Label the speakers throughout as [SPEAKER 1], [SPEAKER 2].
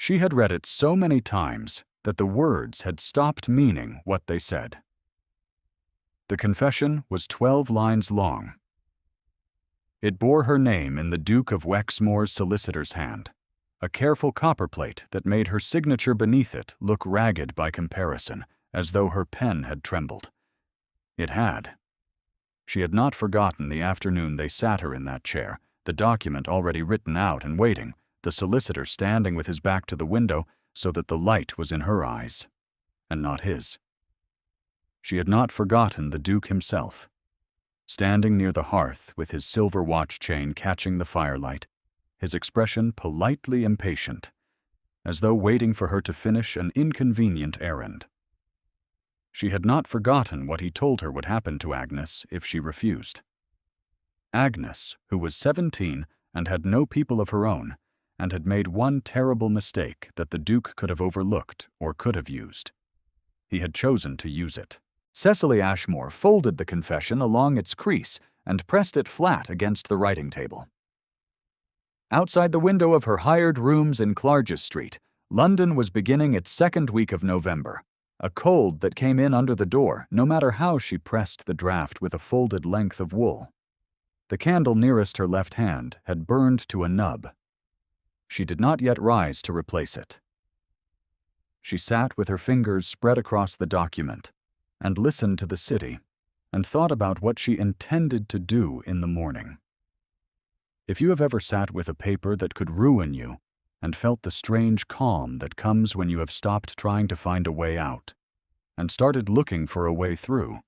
[SPEAKER 1] She had read it so many times that the words had stopped meaning what they said. The confession was 12 lines long. It bore her name in the Duke of Wexmoor's solicitor's hand, a careful copperplate that made her signature beneath it look ragged by comparison, as though her pen had trembled. It had. She had not forgotten the afternoon they sat her in that chair, the document already written out and waiting, the solicitor standing with his back to the window so that the light was in her eyes, and not his. She had not forgotten the Duke himself, standing near the hearth with his silver watch chain catching the firelight, his expression politely impatient, as though waiting for her to finish an inconvenient errand. She had not forgotten what he told her would happen to Agnes if she refused. Agnes, who was 17 and had no people of her own, and had made one terrible mistake that the Duke could have overlooked or could have used. He had chosen to use it. Cecily Ashmore folded the confession along its crease and pressed it flat against the writing table. Outside the window of her hired rooms in Clarges Street, London was beginning its second week of November, a cold that came in under the door no matter how she pressed the draught with a folded length of wool. The candle nearest her left hand had burned to a nub. She did not yet rise to replace it. She sat with her fingers spread across the document and listened to the city and thought about what she intended to do in the morning. If you have ever sat with a paper that could ruin you and felt the strange calm that comes when you have stopped trying to find a way out and started looking for a way through,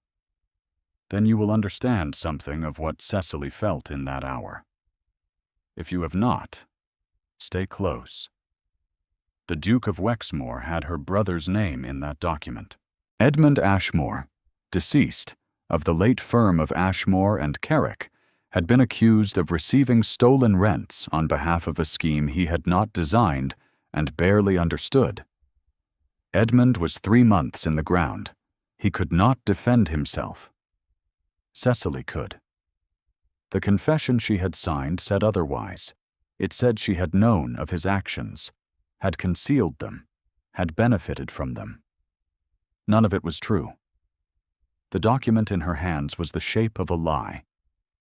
[SPEAKER 1] then you will understand something of what Cecily felt in that hour. If you have not, stay close. The Duke of Wexmoor had her brother's name in that document. Edmund Ashmore, deceased, of the late firm of Ashmore and Carrick, had been accused of receiving stolen rents on behalf of a scheme he had not designed and barely understood. Edmund was 3 months in the ground. He could not defend himself. Cecily could. The confession she had signed said otherwise. It said she had known of his actions, had concealed them, had benefited from them. None of it was true. The document in her hands was the shape of a lie,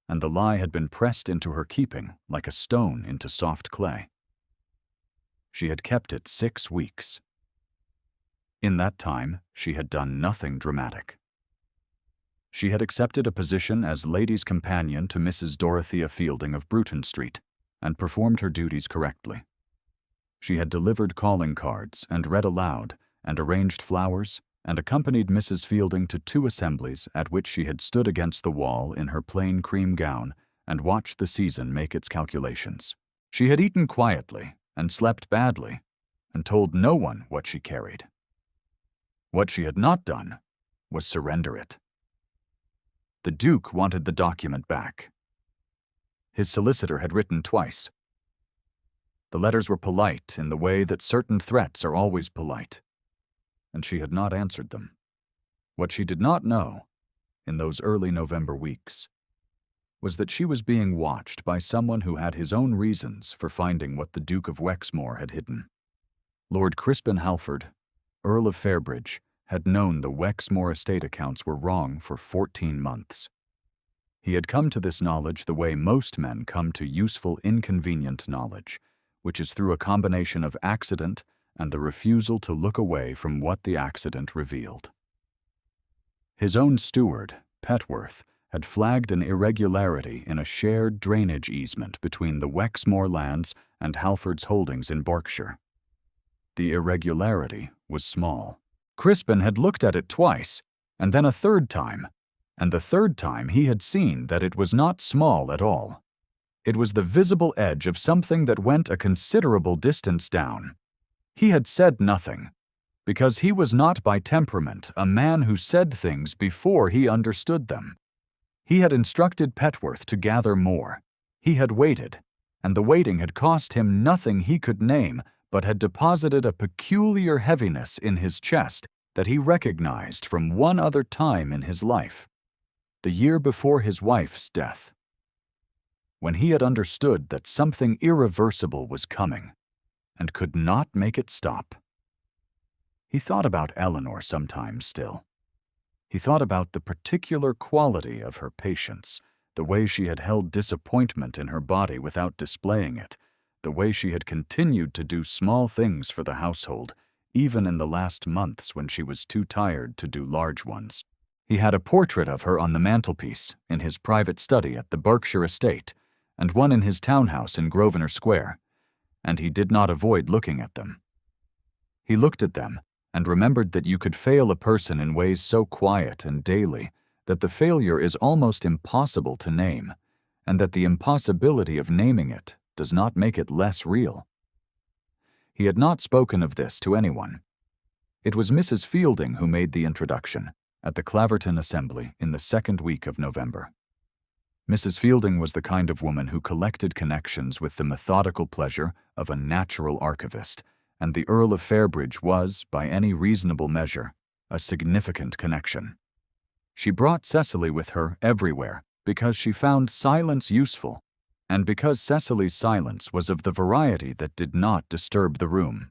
[SPEAKER 1] and the lie had been pressed into her keeping like a stone into soft clay. She had kept it 6 weeks. In that time, she had done nothing dramatic. She had accepted a position as lady's companion to Mrs. Dorothea Fielding of Bruton Street, and performed her duties correctly. She had delivered calling cards and read aloud and arranged flowers and accompanied Mrs. Fielding to 2 assemblies at which she had stood against the wall in her plain cream gown and watched the season make its calculations. She had eaten quietly and slept badly and told no one what she carried. What she had not done was surrender it. The Duke wanted the document back. His solicitor had written twice. The letters were polite in the way that certain threats are always polite, and she had not answered them. What she did not know, in those early November weeks, was that she was being watched by someone who had his own reasons for finding what the Duke of Wexmoor had hidden. Lord Crispin Halford, Earl of Fairbridge, had known the Wexmoor estate accounts were wrong for 14 months. He had come to this knowledge the way most men come to useful, inconvenient knowledge, which is through a combination of accident and the refusal to look away from what the accident revealed. His own steward, Petworth, had flagged an irregularity in a shared drainage easement between the Wexmoor lands and Halford's holdings in Berkshire. The irregularity was small. Crispin had looked at it twice, and then a third time, and the third time he had seen that it was not small at all. It was the visible edge of something that went a considerable distance down. He had said nothing, because he was not by temperament a man who said things before he understood them. He had instructed Petworth to gather more. He had waited, and the waiting had cost him nothing he could name, but had deposited a peculiar heaviness in his chest that he recognized from one other time in his life, the year before his wife's death, when he had understood that something irreversible was coming, and could not make it stop. He thought about Eleanor sometimes still. He thought about the particular quality of her patience, the way she had held disappointment in her body without displaying it, the way she had continued to do small things for the household, even in the last months when she was too tired to do large ones. He had a portrait of her on the mantelpiece in his private study at the Berkshire estate, and one in his townhouse in Grosvenor Square, and he did not avoid looking at them. He looked at them and remembered that you could fail a person in ways so quiet and daily that the failure is almost impossible to name, and that the impossibility of naming it does not make it less real. He had not spoken of this to anyone. It was Mrs. Fielding who made the introduction at the Claverton Assembly in the second week of November. Mrs. Fielding was the kind of woman who collected connections with the methodical pleasure of a natural archivist, and the Earl of Fairbridge was, by any reasonable measure, a significant connection. She brought Cecily with her everywhere because she found silence useful, and because Cecily's silence was of the variety that did not disturb the room.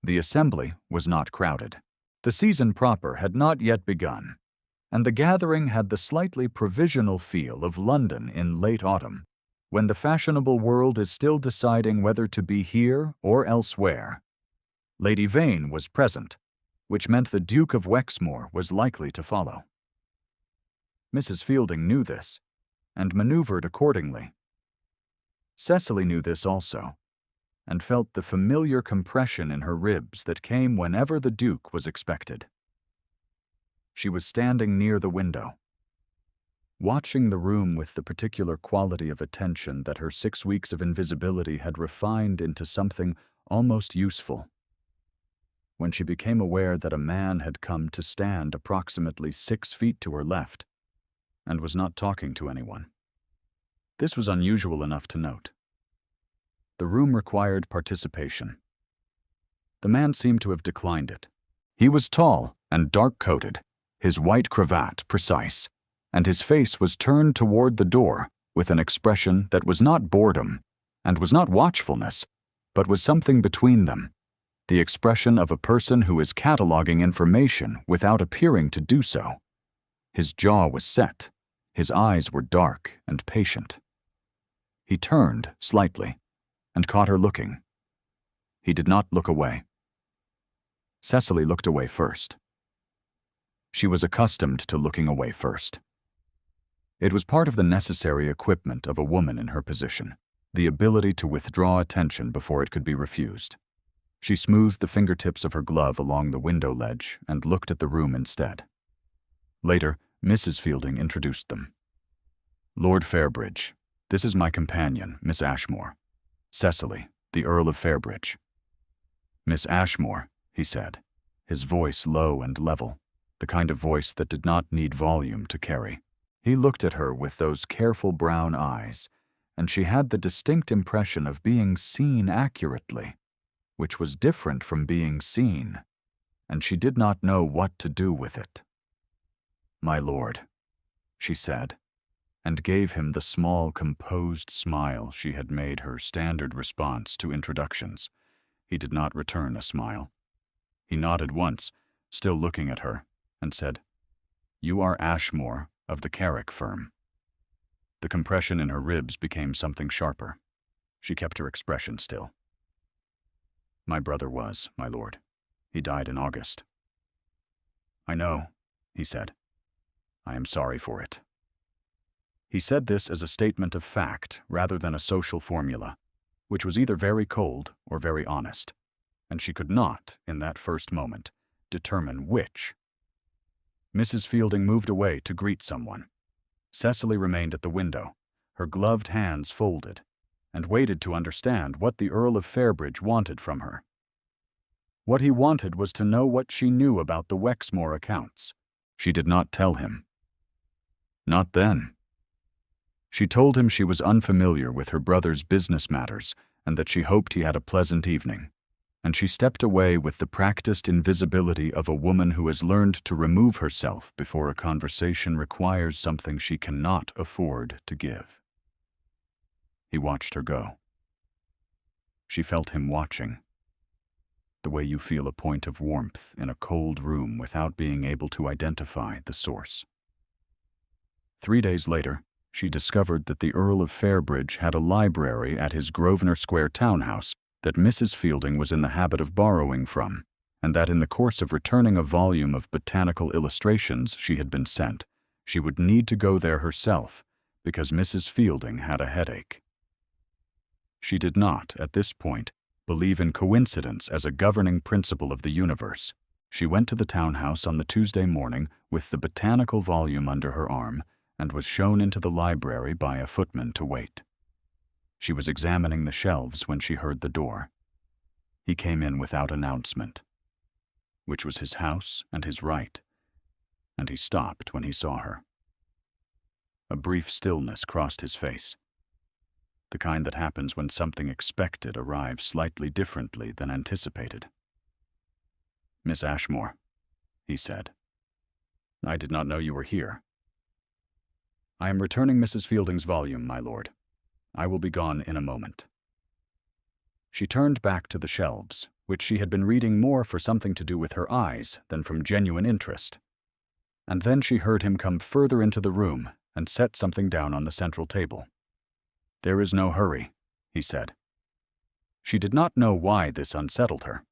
[SPEAKER 1] The assembly was not crowded. The season proper had not yet begun, and the gathering had the slightly provisional feel of London in late autumn, when the fashionable world is still deciding whether to be here or elsewhere. Lady Vane was present, which meant the Duke of Wexmoor was likely to follow. Mrs. Fielding knew this, and maneuvered accordingly. Cecily knew this also, and felt the familiar compression in her ribs that came whenever the Duke was expected. She was standing near the window, watching the room with the particular quality of attention that her 6 weeks of invisibility had refined into something almost useful, when she became aware that a man had come to stand approximately 6 feet to her left and was not talking to anyone. This was unusual enough to note. The room required participation. The man seemed to have declined it. He was tall and dark-coated, his white cravat precise, and his face was turned toward the door with an expression that was not boredom and was not watchfulness, but was something between them, the expression of a person who is cataloging information without appearing to do so. His jaw was set, his eyes were dark and patient. He turned slightly and caught her looking. He did not look away. Cecily looked away first. She was accustomed to looking away first. It was part of the necessary equipment of a woman in her position, the ability to withdraw attention before it could be refused. She smoothed the fingertips of her glove along the window ledge and looked at the room instead. Later, Mrs. Fielding introduced them. Lord Fairbridge, this is my companion, Miss Ashmore. Cecily, the Earl of Fairbridge. Miss Ashmore, he said, his voice low and level, the kind of voice that did not need volume to carry. He looked at her with those careful brown eyes, and she had the distinct impression of being seen accurately, which was different from being seen, and she did not know what to do with it. My lord, she said, and gave him the small, composed smile she had made her standard response to introductions. He did not return a smile. He nodded once, still looking at her, and said, You are Ashmore of the Carrick firm. The compression in her ribs became something sharper. She kept her expression still. My brother was, my lord. He died in August. I know, he said. I am sorry for it. He said this as a statement of fact rather than a social formula, which was either very cold or very honest, and she could not, in that first moment, determine which. Mrs. Fielding moved away to greet someone. Cecily remained at the window, her gloved hands folded, and waited to understand what the Earl of Fairbridge wanted from her. What he wanted was to know what she knew about the Wexmoor accounts. She did not tell him. Not then. She told him she was unfamiliar with her brother's business matters and that she hoped he had a pleasant evening, and she stepped away with the practiced invisibility of a woman who has learned to remove herself before a conversation requires something she cannot afford to give. He watched her go. She felt him watching, the way you feel a point of warmth in a cold room without being able to identify the source. 3 days later, she discovered that the Earl of Fairbridge had a library at his Grosvenor Square townhouse that Mrs. Fielding was in the habit of borrowing from, and that in the course of returning a volume of botanical illustrations she had been sent, she would need to go there herself because Mrs. Fielding had a headache. She did not, at this point, believe in coincidence as a governing principle of the universe. She went to the townhouse on the Tuesday morning with the botanical volume under her arm and was shown into the library by a footman to wait. She was examining the shelves when she heard the door. He came in without announcement, which was his house and his right, and he stopped when he saw her. A brief stillness crossed his face, the kind that happens when something expected arrives slightly differently than anticipated. "Miss Ashmore," he said. "I did not know you were here." "I am returning Mrs. Fielding's volume, my lord. I will be gone in a moment." She turned back to the shelves, which she had been reading more for something to do with her eyes than from genuine interest. And then she heard him come further into the room and set something down on the central table. "There is no hurry," he said. She did not know why this unsettled her.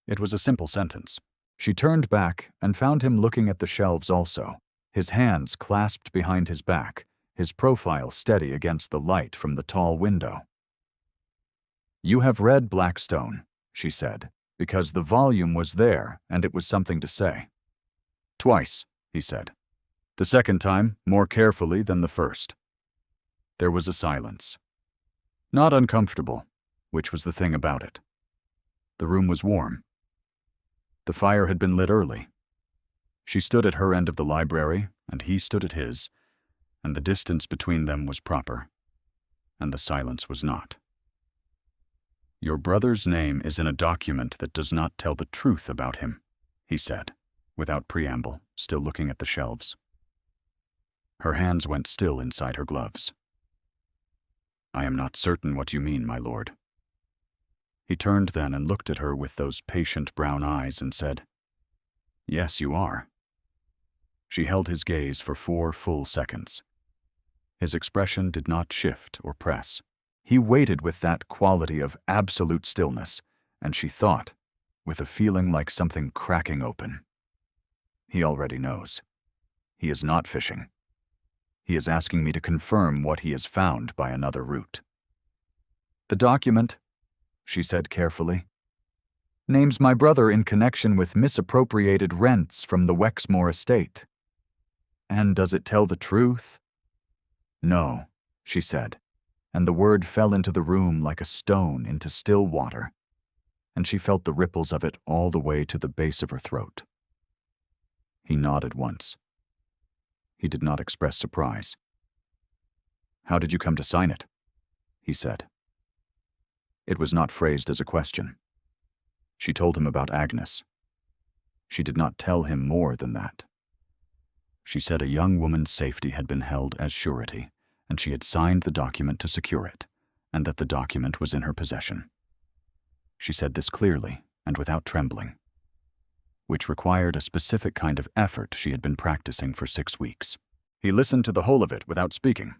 [SPEAKER 1] It was a simple sentence. She turned back and found him looking at the shelves also, his hands clasped behind his back, his profile steady against the light from the tall window. "You have read Blackstone," she said, because the volume was there and it was something to say. "Twice," he said. "The second time more carefully than the first." There was a silence. Not uncomfortable, which was the thing about it. The room was warm. The fire had been lit early. She stood at her end of the library, and he stood at his, and the distance between them was proper, and the silence was not. "Your brother's name is in a document that does not tell the truth about him," he said, without preamble, still looking at the shelves. Her hands went still inside her gloves. "I am not certain what you mean, my lord." He turned then and looked at her with those patient brown eyes and said, "Yes, you are." She held his gaze for 4 full seconds. His expression did not shift or press. He waited with that quality of absolute stillness, and she thought, with a feeling like something cracking open. He already knows. He is not fishing. He is asking me to confirm what he has found by another route. "The document," she said carefully, "names my brother in connection with misappropriated rents from the Wexmore estate." "And does it tell the truth?" "No," she said, and the word fell into the room like a stone into still water, and she felt the ripples of it all the way to the base of her throat. He nodded once. He did not express surprise. "How did you come to sign it?" he said. It was not phrased as a question. She told him about Agnes. She did not tell him more than that. She said a young woman's safety had been held as surety, and she had signed the document to secure it, and that the document was in her possession. She said this clearly and without trembling, which required a specific kind of effort she had been practicing for 6 weeks. He listened to the whole of it without speaking.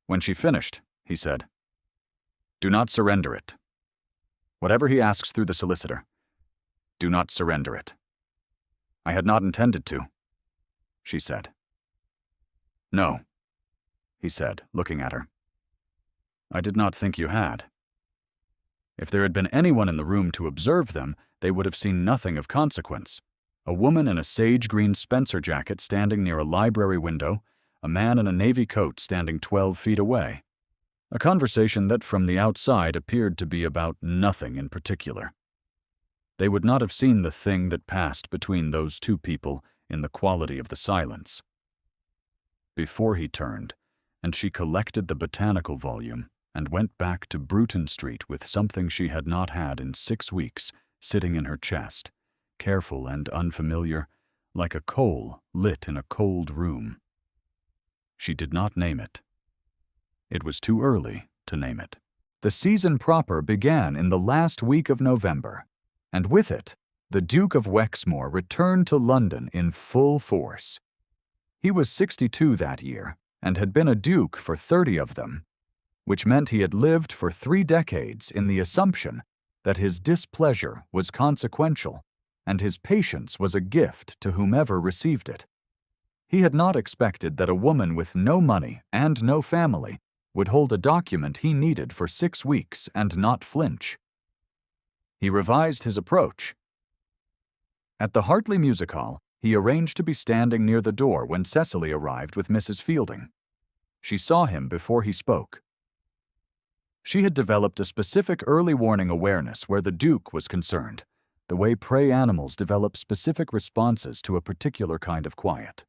[SPEAKER 1] When she finished, he said, "Do not surrender it. Whatever he asks through the solicitor, do not surrender it." "I had not intended to," she said. "No," he said, looking at her. "I did not think you had. If there had been anyone in the room to observe them, they would have seen nothing of consequence. A woman in a sage-green Spencer jacket standing near a library window, a man in a navy coat standing 12 feet away. A conversation that from the outside appeared to be about nothing in particular. They would not have seen the thing that passed between those two people in the quality of the silence. Before he turned, and she collected the botanical volume and went back to Bruton Street with something she had not had in 6 weeks sitting in her chest, careful and unfamiliar, like a coal lit in a cold room. She did not name it. It was too early to name it. The season proper began in the last week of November, and with it, the Duke of Wexmoor returned to London in full force. He was 62 that year, and had been a duke for 30 of them, which meant he had lived for 3 decades in the assumption that his displeasure was consequential and his patience was a gift to whomever received it. He had not expected that a woman with no money and no family would hold a document he needed for 6 weeks and not flinch. He revised his approach. At the Hartley Music Hall, he arranged to be standing near the door when Cecily arrived with Mrs. Fielding. She saw him before he spoke. She had developed a specific early warning awareness where the Duke was concerned, the way prey animals develop specific responses to a particular kind of quiet.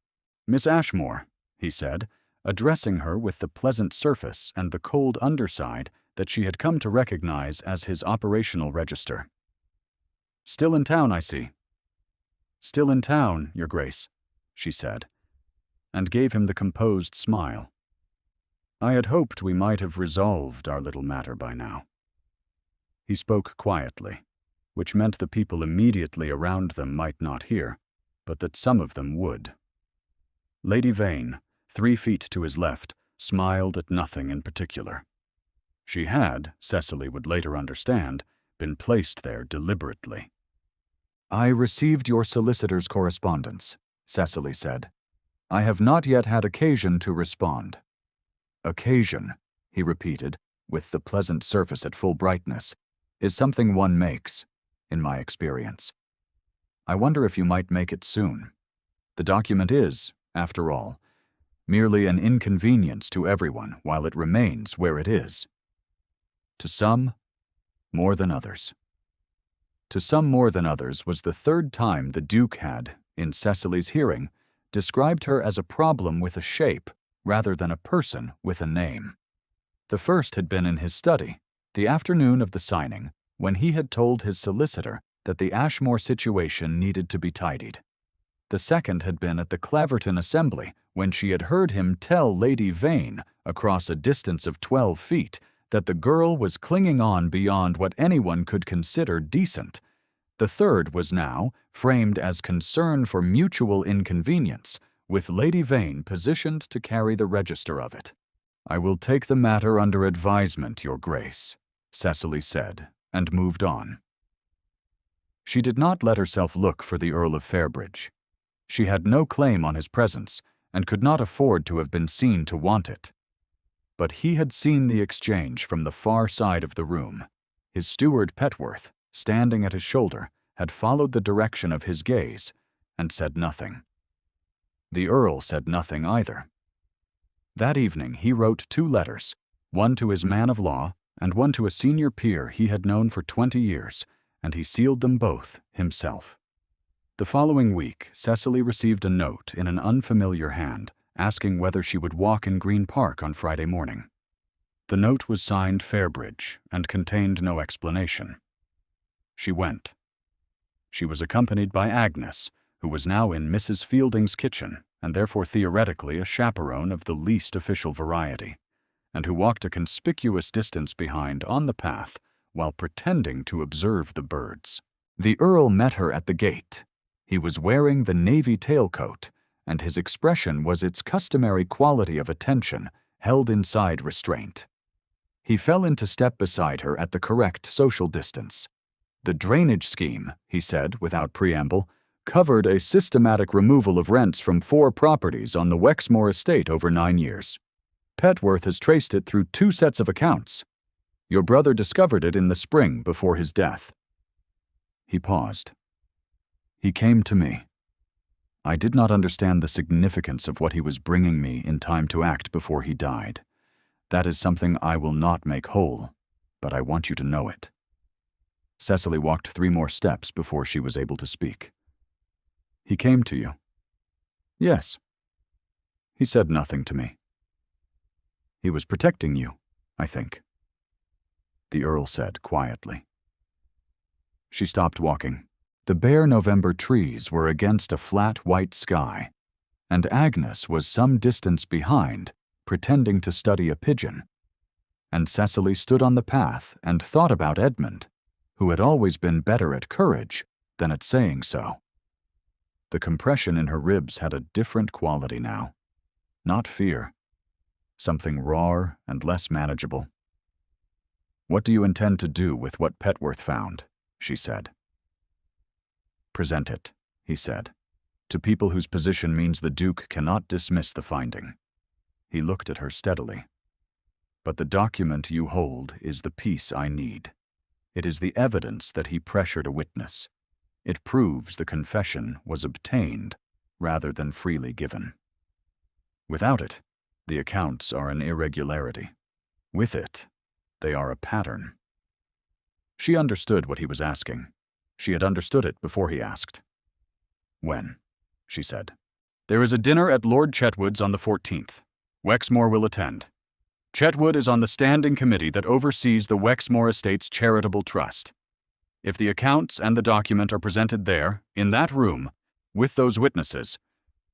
[SPEAKER 1] "Miss Ashmore," he said, addressing her with the pleasant surface and the cold underside that she had come to recognize as his operational register. "Still in town, I see." "Still in town, Your Grace," she said, and gave him the composed smile. "I had hoped we might have resolved our little matter by now." He spoke quietly, which meant the people immediately around them might not hear, but that some of them would. Lady Vane, 3 feet to his left, smiled at nothing in particular. She had, Cecily would later understand, been placed there deliberately. "I received your solicitor's correspondence," Cecily said. "I have not yet had occasion to respond." "Occasion," he repeated, with the pleasant surface at full brightness, "is something one makes, in my experience. I wonder if you might make it soon. The document is, after all, merely an inconvenience to everyone while it remains where it is. To some, more than others." To some more than others was the 3rd time the Duke had, in Cecily's hearing, described her as a problem with a shape rather than a person with a name. The first had been in his study, the afternoon of the signing, when he had told his solicitor that the Ashmore situation needed to be tidied. The second had been at the Claverton Assembly, when she had heard him tell Lady Vane, across a distance of 12 feet, that the girl was clinging on beyond what anyone could consider decent. The third was now framed as concern for mutual inconvenience, with Lady Vane positioned to carry the register of it. "I will take the matter under advisement, Your Grace," Cecily said, and moved on. She did not let herself look for the Earl of Fairbridge. She had no claim on his presence, and could not afford to have been seen to want it. But he had seen the exchange from the far side of the room. His steward Petworth, standing at his shoulder, had followed the direction of his gaze, and said nothing. The Earl said nothing either. That evening he wrote 2 letters, one to his man of law and one to a senior peer he had known for 20 years, and he sealed them both himself. The following week, Cecily received a note in an unfamiliar hand, asking whether she would walk in Green Park on Friday morning. The note was signed Fairbridge and contained no explanation. She went. She was accompanied by Agnes, who was now in Mrs. Fielding's kitchen, and therefore theoretically a chaperone of the least official variety, and who walked a conspicuous distance behind on the path while pretending to observe the birds. The Earl met her at the gate. He was wearing the navy tailcoat, and his expression was its customary quality of attention, held inside restraint. He fell into step beside her at the correct social distance. The drainage scheme, he said without preamble, covered a systematic removal of rents from 4 properties on the Wexmoor estate over 9 years. Petworth has traced it through 2 sets of accounts. Your brother discovered it in the spring before his death. He paused. He came to me. I did not understand the significance of what he was bringing me in time to act before he died. That is something I will not make whole, but I want you to know it. Cecily walked 3 more steps before she was able to speak. He came to you? Yes. He said nothing to me. He was protecting you, I think, the Earl said quietly. She stopped walking. The bare November trees were against a flat white sky, and Agnes was some distance behind, pretending to study a pigeon. and Cecily stood on the path and thought about Edmund, who had always been better at courage than at saying so. The compression in her ribs had a different quality now. Not fear. Something rawer and less manageable. "What do you intend to do with what Petworth found?" she said. "Present it," he said, "to people whose position means the Duke cannot dismiss the finding." He looked at her steadily. "But the document you hold is the piece I need. It is the evidence that he pressured a witness. It proves the confession was obtained rather than freely given. Without it, the accounts are an irregularity. With it, they are a pattern." She understood what he was asking. She had understood it before he asked. "When?" she said. "There is a dinner at Lord Chetwood's on the 14th. Wexmore will attend. Chetwood is on the standing committee that oversees the Wexmore Estates Charitable Trust. If the accounts and the document are presented there, in that room, with those witnesses,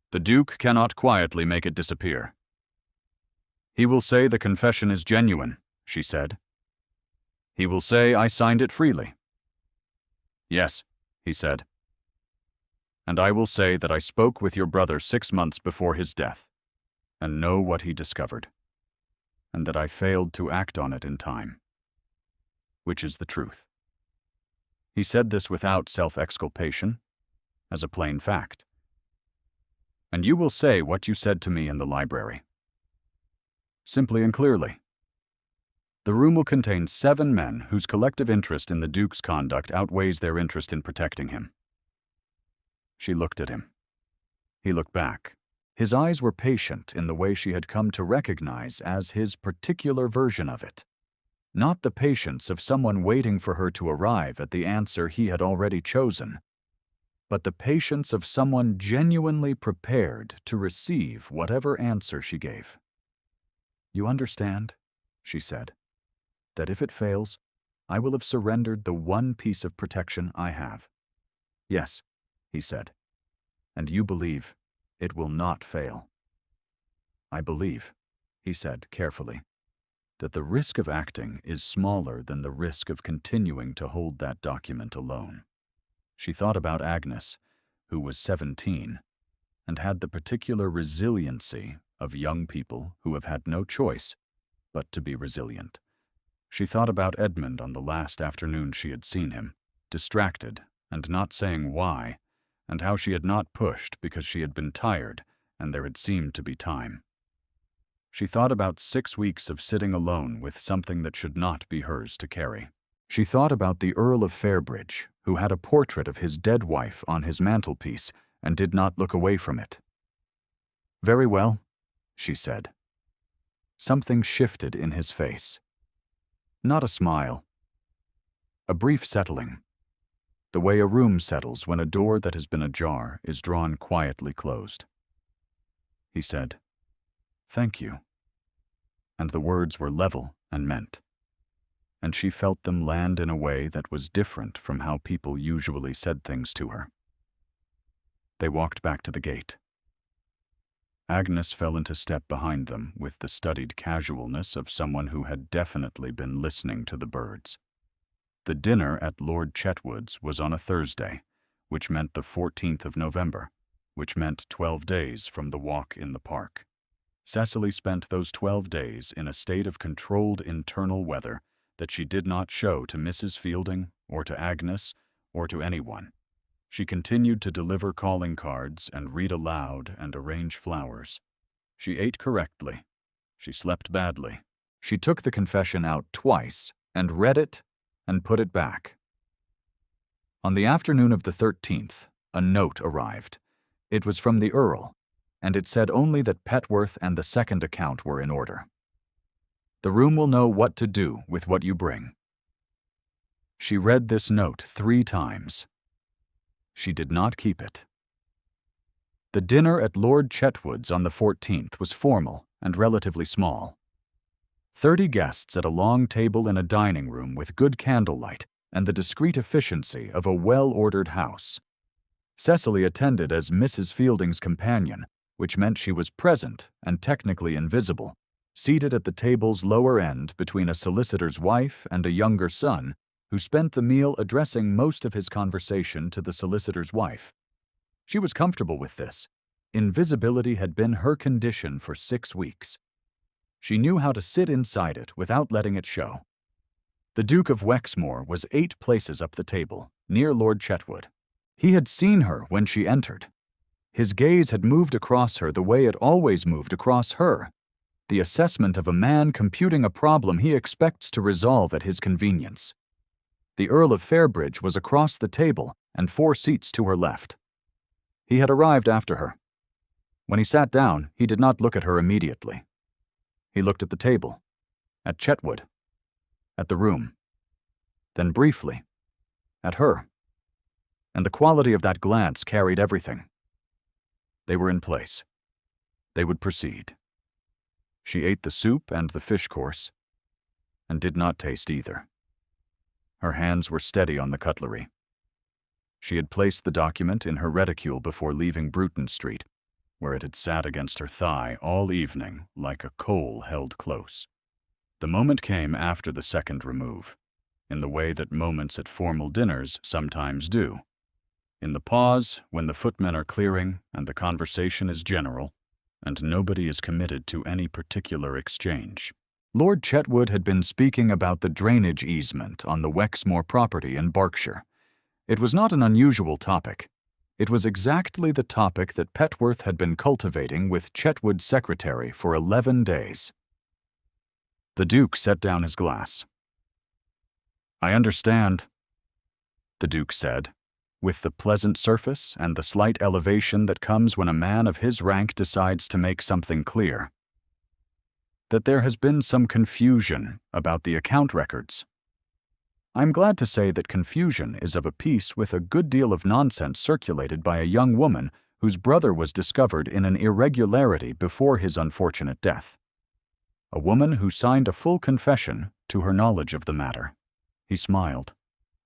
[SPEAKER 1] the Duke cannot quietly make it disappear." "He will say the confession is genuine," she said. "He will say I signed it freely." "Yes," he said. "And I will say that I spoke with your brother 6 months before his death, and know what he discovered, and that I failed to act on it in time. Which is the truth." He said this without self-exculpation, as a plain fact. "And you will say what you said to me in the library. Simply and clearly. The room will contain 7 men whose collective interest in the Duke's conduct outweighs their interest in protecting him." She looked at him. He looked back. His eyes were patient in the way she had come to recognize as his particular version of it. Not the patience of someone waiting for her to arrive at the answer he had already chosen, but the patience of someone genuinely prepared to receive whatever answer she gave. "You understand," she said, "that if it fails, I will have surrendered the one piece of protection I have." "Yes," he said, "and you believe it will not fail." "I believe," he said carefully, "that the risk of acting is smaller than the risk of continuing to hold that document alone." She thought about Agnes, who was 17, and had the particular resiliency of young people who have had no choice but to be resilient. She thought about Edmund on the last afternoon she had seen him, distracted and not saying why, and how she had not pushed because she had been tired and there had seemed to be time. She thought about 6 weeks of sitting alone with something that should not be hers to carry. She thought about the Earl of Fairbridge, who had a portrait of his dead wife on his mantelpiece and did not look away from it. "Very well," she said. Something shifted in his face. Not a smile. A brief settling. The way a room settles when a door that has been ajar is drawn quietly closed. He said, "Thank you." And the words were level and meant. And she felt them land in a way that was different from how people usually said things to her. They walked back to the gate. Agnes fell into step behind them with the studied casualness of someone who had definitely been listening to the birds. The dinner at Lord Chetwood's was on a Thursday, which meant the 14th of November, which meant 12 days from the walk in the park. Cecily spent those 12 days in a state of controlled internal weather that she did not show to Mrs. Fielding or to Agnes or to anyone. She continued to deliver calling cards and read aloud and arrange flowers. She ate correctly. She slept badly. She took the confession out twice and read it and put it back. On the afternoon of the 13th, a note arrived. It was from the Earl, and it said only that Petworth and the second account were in order. "The room will know what to do with what you bring." She read this note 3 times. She did not keep it. The dinner at Lord Chetwood's on the 14th was formal and relatively small. 30 guests at a long table in a dining room with good candlelight and the discreet efficiency of a well-ordered house. Cecily attended as Mrs. Fielding's companion, which meant she was present and technically invisible, seated at the table's lower end between a solicitor's wife and a younger son, who spent the meal addressing most of his conversation to the solicitor's wife. She was comfortable with this. Invisibility had been her condition for 6 weeks. She knew how to sit inside it without letting it show. The Duke of Wexmoor was 8 places up the table, near Lord Chetwood. He had seen her when she entered. His gaze had moved across her the way it always moved across her, the assessment of a man computing a problem he expects to resolve at his convenience. The Earl of Fairbridge was across the table and 4 seats to her left. He had arrived after her. When he sat down, he did not look at her immediately. He looked at the table, at Chetwood, at the room, then briefly, at her. And the quality of that glance carried everything. They were in place. They would proceed. She ate the soup and the fish course, and did not taste either. Her hands were steady on the cutlery. She had placed the document in her reticule before leaving Bruton Street, where it had sat against her thigh all evening like a coal held close. The moment came after the second remove, in the way that moments at formal dinners sometimes do. In the pause, when the footmen are clearing and the conversation is general, and nobody is committed to any particular exchange. Lord Chetwood had been speaking about the drainage easement on the Wexmoor property in Berkshire. It was not an unusual topic. It was exactly the topic that Petworth had been cultivating with Chetwood's secretary for 11 days. The Duke set down his glass. "I understand," the Duke said, with the pleasant surface and the slight elevation that comes when a man of his rank decides to make something clear, "that there has been some confusion about the account records. I'm glad to say that confusion is of a piece with a good deal of nonsense circulated by a young woman whose brother was discovered in an irregularity before his unfortunate death. A woman who signed a full confession to her knowledge of the matter." He smiled,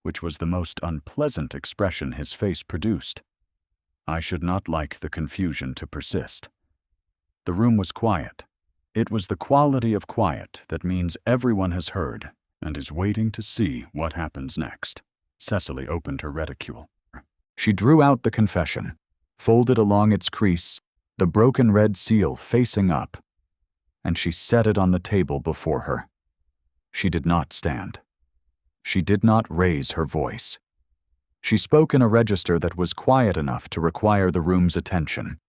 [SPEAKER 1] which was the most unpleasant expression his face produced. "I should not like the confusion to persist." The room was quiet. It was the quality of quiet that means everyone has heard and is waiting to see what happens next. Cecily opened her reticule. She drew out the confession, folded along its crease, the broken red seal facing up, and she set it on the table before her. She did not stand. She did not raise her voice. She spoke in a register that was quiet enough to require the room's attention,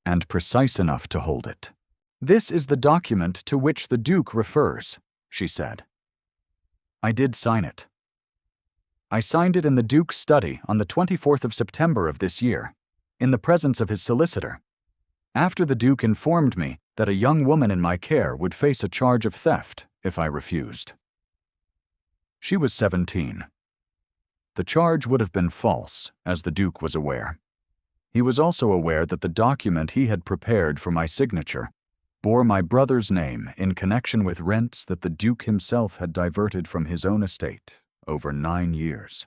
[SPEAKER 1] and precise enough to hold it. "This is the document to which the Duke refers," she said. "I did sign it. I signed it in the Duke's study on the 24th of September of this year, in the presence of his solicitor, after the Duke informed me that a young woman in my care would face a charge of theft if I refused. She was 17. The charge would have been false, as the Duke was aware. He was also aware that the document he had prepared for my signature bore my brother's name in connection with rents that the Duke himself had diverted from his own estate over 9 years.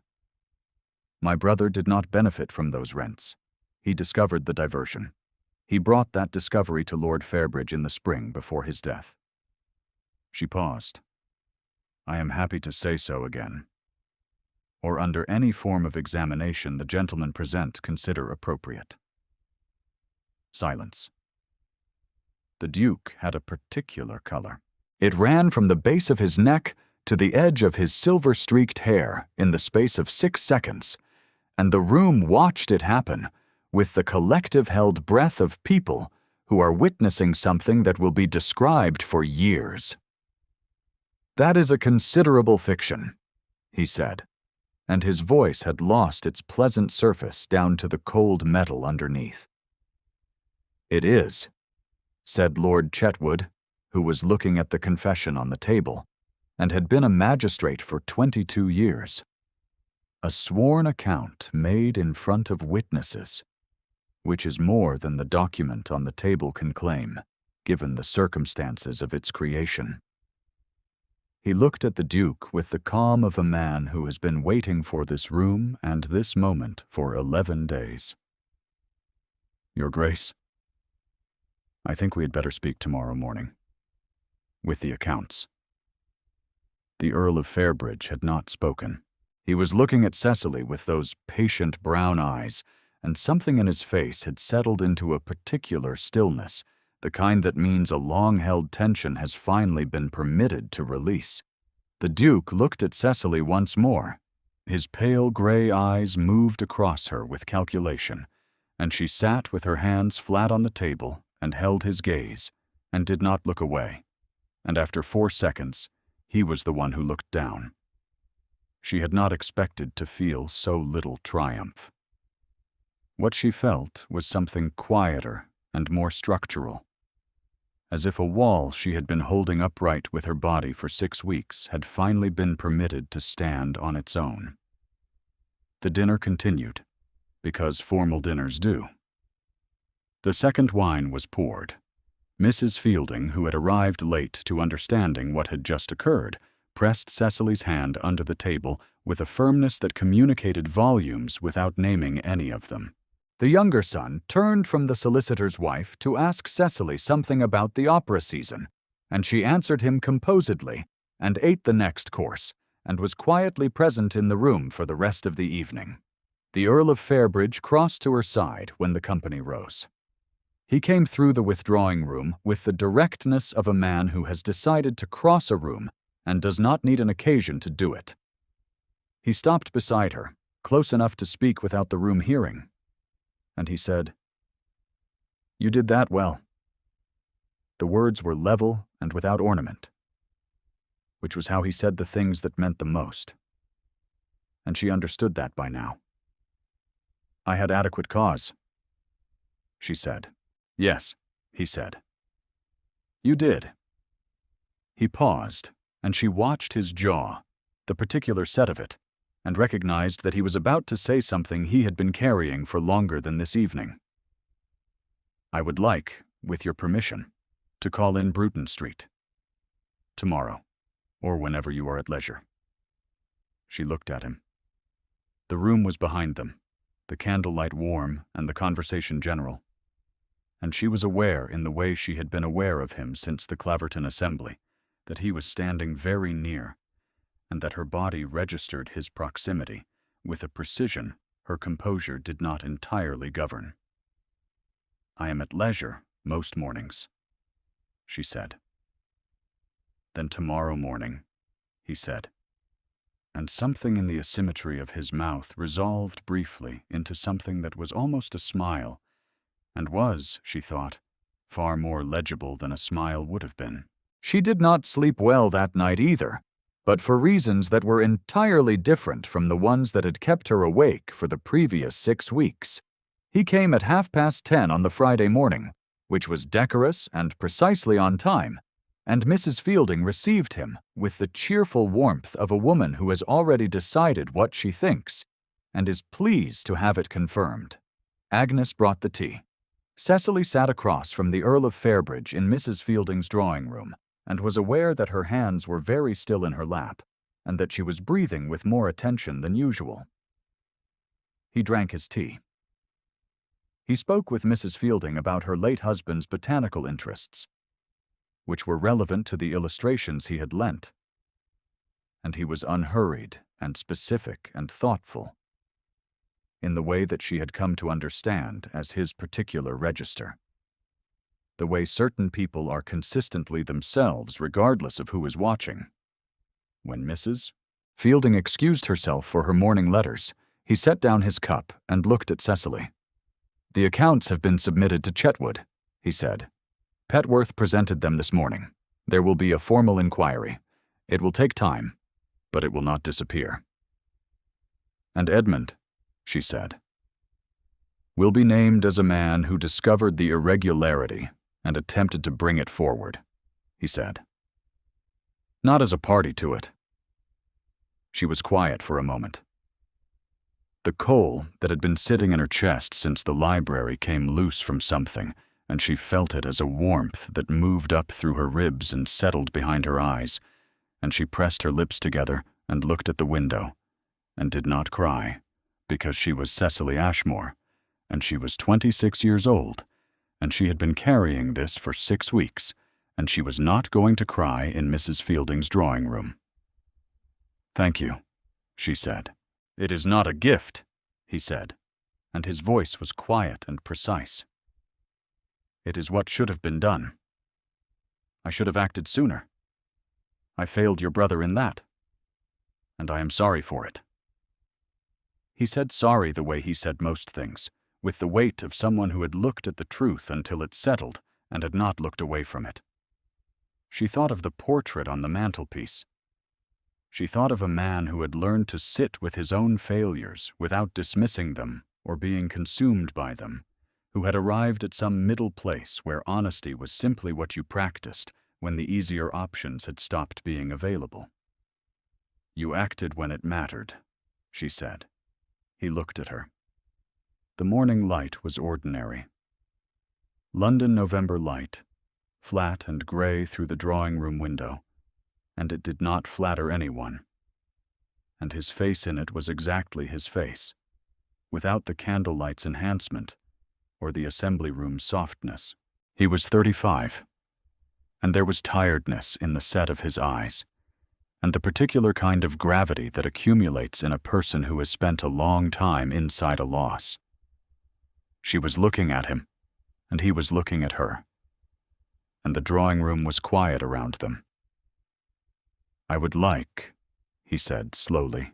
[SPEAKER 1] My brother did not benefit from those rents. He discovered the diversion. He brought that discovery to Lord Fairbridge in the spring before his death." She paused. "I am happy to say so again. Or under any form of examination the gentlemen present consider appropriate." Silence. The Duke had a particular color. It ran from the base of his neck to the edge of his silver-streaked hair in the space of 6 seconds, and the room watched it happen with the collective-held breath of people who are witnessing something that will be described for years. "That is a considerable fiction," he said, and his voice had lost its pleasant surface down to the cold metal underneath. "It is," said Lord Chetwood, who was looking at the confession on the table, and had been a magistrate for 22 years. "A sworn account made in front of witnesses, which is more than the document on the table can claim, given the circumstances of its creation." He looked at the Duke with the calm of a man who has been waiting for this room and this moment for 11 days. "Your Grace, I think we had better speak tomorrow morning." with the accounts. The Earl of Fairbridge had not spoken. He was looking at Cecily with those patient brown eyes, and something in his face had settled into a particular stillness, the kind that means a long-held tension has finally been permitted to release. The Duke looked at Cecily once more. His pale gray eyes moved across her with calculation, and she sat with her hands flat on the table and held his gaze, and did not look away. And after 4 seconds, he was the one who looked down. She had not expected to feel so little triumph. What she felt was something quieter and more structural, as if a wall she had been holding upright with her body for 6 weeks had finally been permitted to stand on its own. The dinner continued, because formal dinners do. The second wine was poured. Mrs. Fielding, who had arrived late to understanding what had just occurred, pressed Cecily's hand under the table with a firmness that communicated volumes without naming any of them. The younger son turned from the solicitor's wife to ask Cecily something about the opera season, and she answered him composedly and ate the next course, and was quietly present in the room for the rest of the evening. The Earl of Fairbridge crossed to her side when the company rose. He came through the withdrawing room with the directness of a man who has decided to cross a room and does not need an occasion to do it. He stopped beside her, close enough to speak without the room hearing, and he said, "You did that well." The words were level and without ornament, which was how he said the things that meant the most, and she understood that by now. "I had adequate cause," she said. "Yes," he said. "You did." He paused, and she watched his jaw, the particular set of it, and recognized that he was about to say something he had been carrying for longer than this evening. "I would like, with your permission, to call in Bruton Street. Tomorrow, or whenever you are at leisure." She looked at him. The room was behind them, the candlelight warm and the conversation general, and she was aware, in the way she had been aware of him since the Claverton assembly, that he was standing very near, and that her body registered his proximity with a precision her composure did not entirely govern. "I am at leisure most mornings," she said. "Then tomorrow morning," he said, and something in the asymmetry of his mouth resolved briefly into something that was almost a smile, and was, she thought, far more legible than a smile would have been. She did not sleep well that night either, but for reasons that were entirely different from the ones that had kept her awake for the previous 6 weeks. He came at 10:30 on the Friday morning, which was decorous and precisely on time, and Mrs. Fielding received him with the cheerful warmth of a woman who has already decided what she thinks and is pleased to have it confirmed. Agnes brought the tea. Cecily sat across from the Earl of Fairbridge in Mrs. Fielding's drawing room, and was aware that her hands were very still in her lap, and that she was breathing with more attention than usual. He drank his tea. He spoke with Mrs. Fielding about her late husband's botanical interests, which were relevant to the illustrations he had lent, and he was unhurried and specific and thoughtful, in the way that she had come to understand as his particular register. The way certain people are consistently themselves regardless of who is watching. When Mrs. Fielding excused herself for her morning letters, he set down his cup and looked at Cecily. "The accounts have been submitted to Chetwood," he said. "Petworth presented them this morning. There will be a formal inquiry. It will take time, but it will not disappear." "And Edmund," she said, "will be named as a man who discovered the irregularity and attempted to bring it forward," he said. "Not as a party to it." She was quiet for a moment. The coal that had been sitting in her chest since the library came loose from something, and she felt it as a warmth that moved up through her ribs and settled behind her eyes, and she pressed her lips together and looked at the window, and did not cry, because she was Cecily Ashmore, and she was 26 years old, and she had been carrying this for 6 weeks, and she was not going to cry in Mrs. Fielding's drawing room. "Thank you," she said. "It is not a gift," he said, and his voice was quiet and precise. "It is what should have been done. I should have acted sooner. I failed your brother in that, and I am sorry for it." He said sorry the way he said most things, with the weight of someone who had looked at the truth until it settled and had not looked away from it. She thought of the portrait on the mantelpiece. She thought of a man who had learned to sit with his own failures without dismissing them or being consumed by them, who had arrived at some middle place where honesty was simply what you practiced when the easier options had stopped being available. "You acted when it mattered," she said. He looked at her. The morning light was ordinary. London November light, flat and gray through the drawing-room window, and it did not flatter anyone. And his face in it was exactly his face, without the candlelight's enhancement or the assembly room's softness. He was 35, and there was tiredness in the set of his eyes, and the particular kind of gravity that accumulates in a person who has spent a long time inside a loss. She was looking at him, and he was looking at her, and the drawing room was quiet around them. "I would like," he said slowly,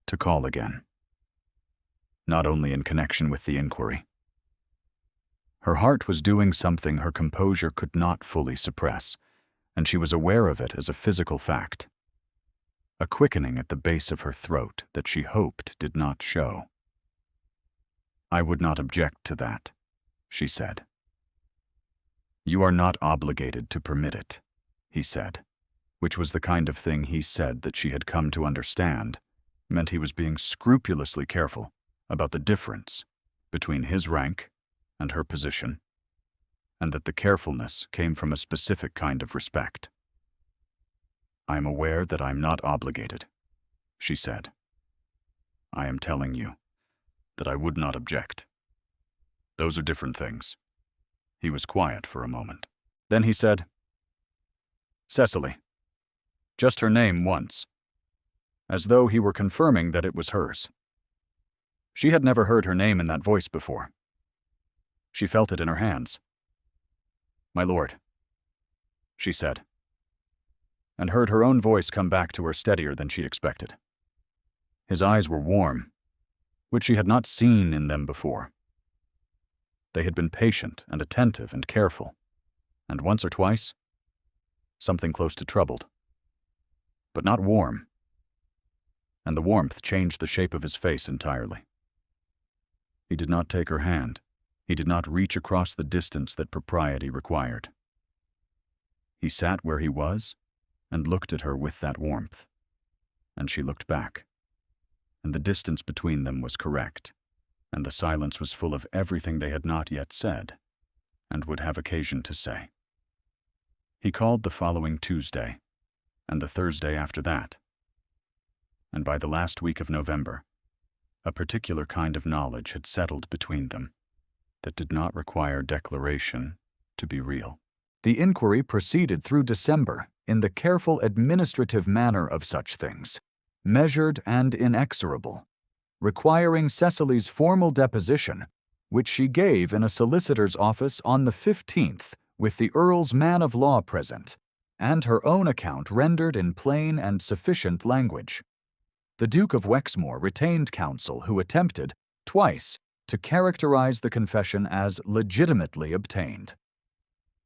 [SPEAKER 1] "to call again. Not only in connection with the inquiry." Her heart was doing something her composure could not fully suppress, and she was aware of it as a physical fact. A quickening at the base of her throat that she hoped did not show. "I would not object to that," she said. "You are not obligated to permit it," he said, which was the kind of thing he said that she had come to understand meant he was being scrupulously careful about the difference between his rank and her position, and that the carefulness came from a specific kind of respect. "I am aware that I am not obligated," she said. "I am telling you that I would not object. Those are different things." He was quiet for a moment. Then he said, "Cecily." Just her name once, as though he were confirming that it was hers. She had never heard her name in that voice before. She felt it in her hands. "My lord," she said, and heard her own voice come back to her steadier than she expected. His eyes were warm, which she had not seen in them before. They had been patient and attentive and careful, and once or twice, something close to troubled, but not warm, and the warmth changed the shape of his face entirely. He did not take her hand. He did not reach across the distance that propriety required. He sat where he was and looked at her with that warmth, and she looked back, and the distance between them was correct, and the silence was full of everything they had not yet said and would have occasion to say. He called the following Tuesday, and the Thursday after that, and by the last week of November, a particular kind of knowledge had settled between them that did not require declaration to be real. The inquiry proceeded through December in the careful administrative manner of such things, measured and inexorable, requiring Cecily's formal deposition, which she gave in a solicitor's office on the 15th with the Earl's man-of-law present, and her own account rendered in plain and sufficient language. The Duke of Wexmoor retained counsel who attempted, twice, to characterize the confession as legitimately obtained.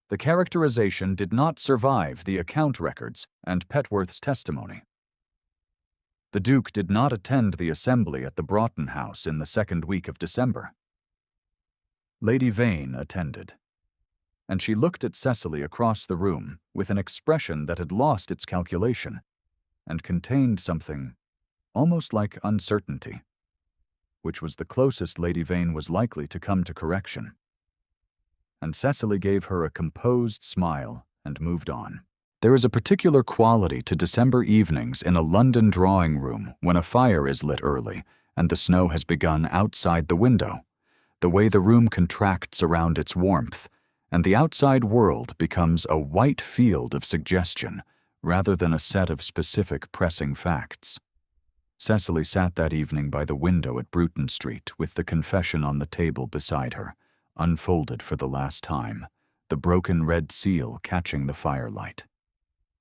[SPEAKER 1] The characterization did not survive the account records and Petworth's testimony. The Duke did not attend the assembly at the Broughton House in the second week of December. Lady Vane attended, and she looked at Cecily across the room with an expression that had lost its calculation and contained something almost like uncertainty, which was the closest Lady Vane was likely to come to correction. And Cecily gave her a composed smile and moved on. There is a particular quality to December evenings in a London drawing room when a fire is lit early and the snow has begun outside the window, the way the room contracts around its warmth, and the outside world becomes a white field of suggestion rather than a set of specific pressing facts. Cecily sat that evening by the window at Bruton Street with the confession on the table beside her, unfolded for the last time, the broken red seal catching the firelight.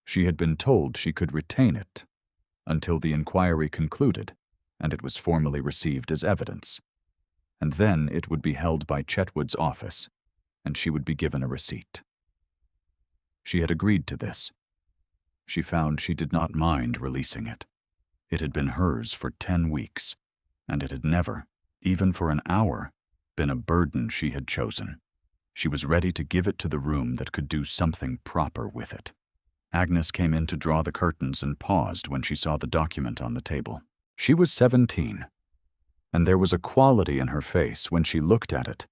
[SPEAKER 1] She had been told she could retain it until the inquiry concluded and it was formally received as evidence. And then it would be held by Chetwood's office, and she would be given a receipt. She had agreed to this. She found she did not mind releasing it. It had been hers for 10 weeks, and it had never, even for an hour, been a burden she had chosen. She was ready to give it to the room that could do something proper with it. Agnes came in to draw the curtains and paused when she saw the document on the table. She was 17, and there was a quality in her face when she looked at it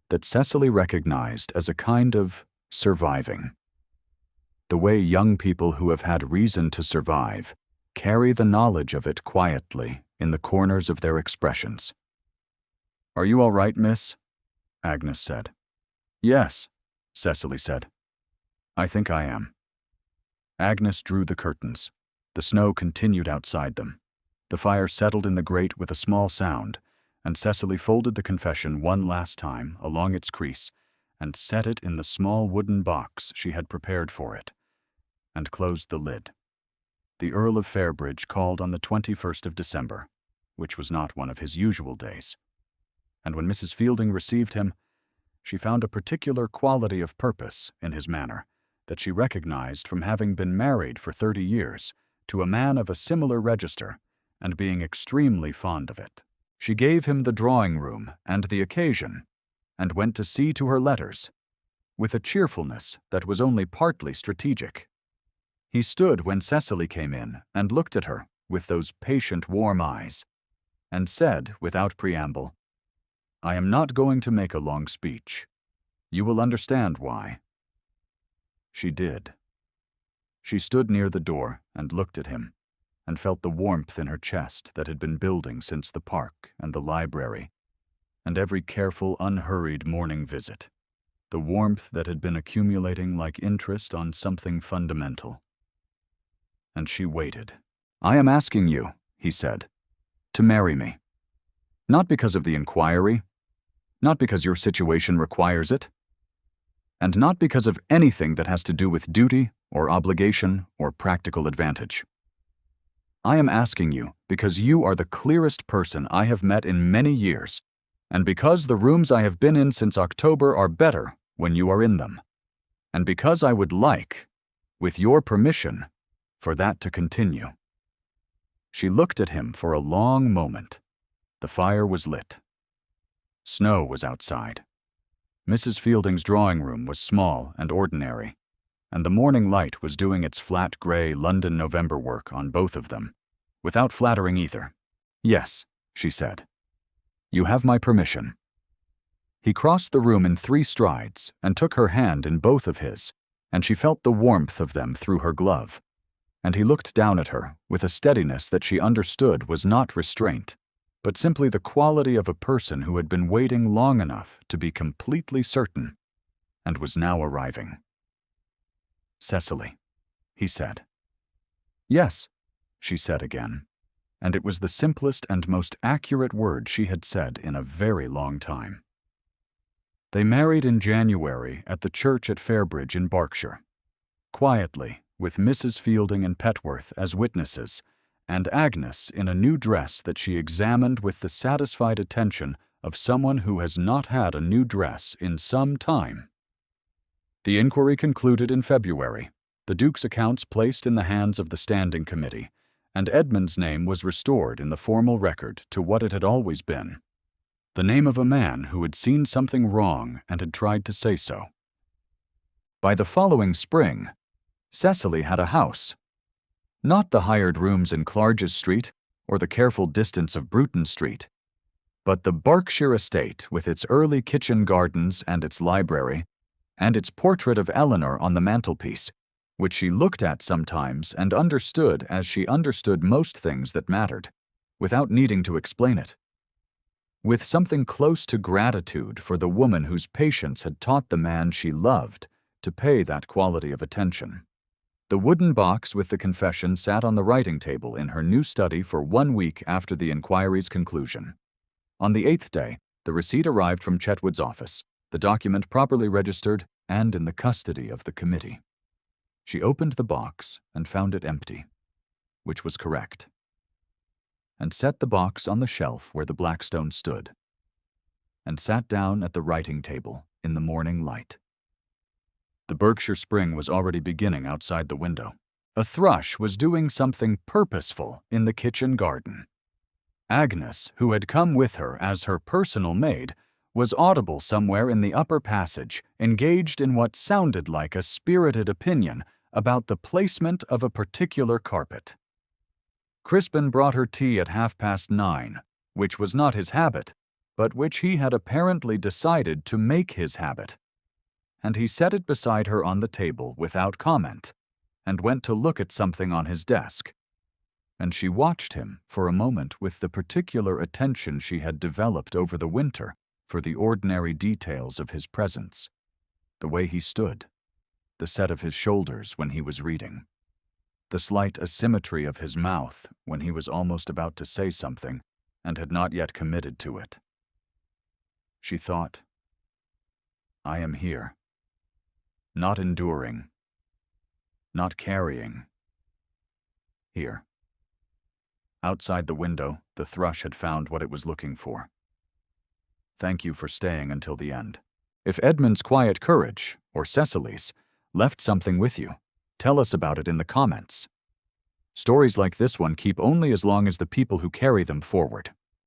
[SPEAKER 1] that Cecily recognized as a kind of surviving. The way young people who have had reason to survive carry the knowledge of it quietly in the corners of their expressions. "Are you all right, miss?" Agnes said. "Yes," Cecily said. "I think I am." Agnes drew the curtains. The snow continued outside them. The fire settled in the grate with a small sound, and Cecily folded the confession one last time along its crease and set it in the small wooden box she had prepared for it, and closed the lid. The Earl of Fairbridge called on the 21st of December, which was not one of his usual days, and when Mrs. Fielding received him, she found a particular quality of purpose in his manner that she recognized from having been married for 30 years to a man of a similar register and being extremely fond of it. She gave him the drawing-room and the occasion, and went to see to her letters, with a cheerfulness that was only partly strategic. He stood when Cecily came in and looked at her with those patient, warm eyes, and said, without preamble, "I am not going to make a long speech. You will understand why." She did. She stood near the door and looked at him, and felt the warmth in her chest that had been building since the park and the library, and every careful, unhurried morning visit, the warmth that had been accumulating like interest on something fundamental. And she waited. "I am asking you," he said, "to marry me. Not because of the inquiry, not because your situation requires it, and not because of anything that has to do with duty or obligation or practical advantage. I am asking you because you are the clearest person I have met in many years, and because the rooms I have been in since October are better when you are in them, and because I would like, with your permission, for that to continue." She looked at him for a long moment. The fire was lit. Snow was outside. Mrs. Fielding's drawing room was small and ordinary, and the morning light was doing its flat gray London November work on both of them, without flattering either. "Yes," she said. "You have my permission." He crossed the room in 3 strides and took her hand in both of his, and she felt the warmth of them through her glove, and he looked down at her with a steadiness that she understood was not restraint, but simply the quality of a person who had been waiting long enough to be completely certain, and was now arriving. "Cecily," he said. "Yes," she said again, and it was the simplest and most accurate word she had said in a very long time. They married in January at the church at Fairbridge in Berkshire, quietly, with Mrs. Fielding and Petworth as witnesses, and Agnes in a new dress that she examined with the satisfied attention of someone who has not had a new dress in some time. The inquiry concluded in February, the Duke's accounts placed in the hands of the Standing Committee, and Edmund's name was restored in the formal record to what it had always been, the name of a man who had seen something wrong and had tried to say so. By the following spring, Cecily had a house. Not the hired rooms in Clarges Street or the careful distance of Bruton Street, but the Berkshire estate with its early kitchen gardens and its library, and its portrait of Eleanor on the mantelpiece, which she looked at sometimes and understood as she understood most things that mattered, without needing to explain it. with something close to gratitude for the woman whose patience had taught the man she loved to pay that quality of attention. The wooden box with the confession sat on the writing table in her new study for 1 week after the inquiry's conclusion. On the 8th day, the receipt arrived from Chetwood's office, the document properly registered and in the custody of the committee. She opened the box and found it empty, which was correct, and set the box on the shelf where the Blackstone stood, and sat down at the writing table in the morning light. The Berkshire spring was already beginning outside the window. A thrush was doing something purposeful in the kitchen garden. Agnes, who had come with her as her personal maid, was audible somewhere in the upper passage, engaged in what sounded like a spirited opinion about the placement of a particular carpet. Crispin brought her tea at 9:30, which was not his habit, but which he had apparently decided to make his habit, and he set it beside her on the table without comment, and went to look at something on his desk, and she watched him for a moment with the particular attention she had developed over the winter for the ordinary details of his presence, the way he stood, the set of his shoulders when he was reading, the slight asymmetry of his mouth when he was almost about to say something and had not yet committed to it. She thought, "I am here, not enduring, not carrying. Here." Outside the window, the thrush had found what it was looking for. Thank you for staying until the end. If Edmund's quiet courage, or Cecily's, left something with you, tell us about it in the comments. Stories like this one keep only as long as the people who carry them forward.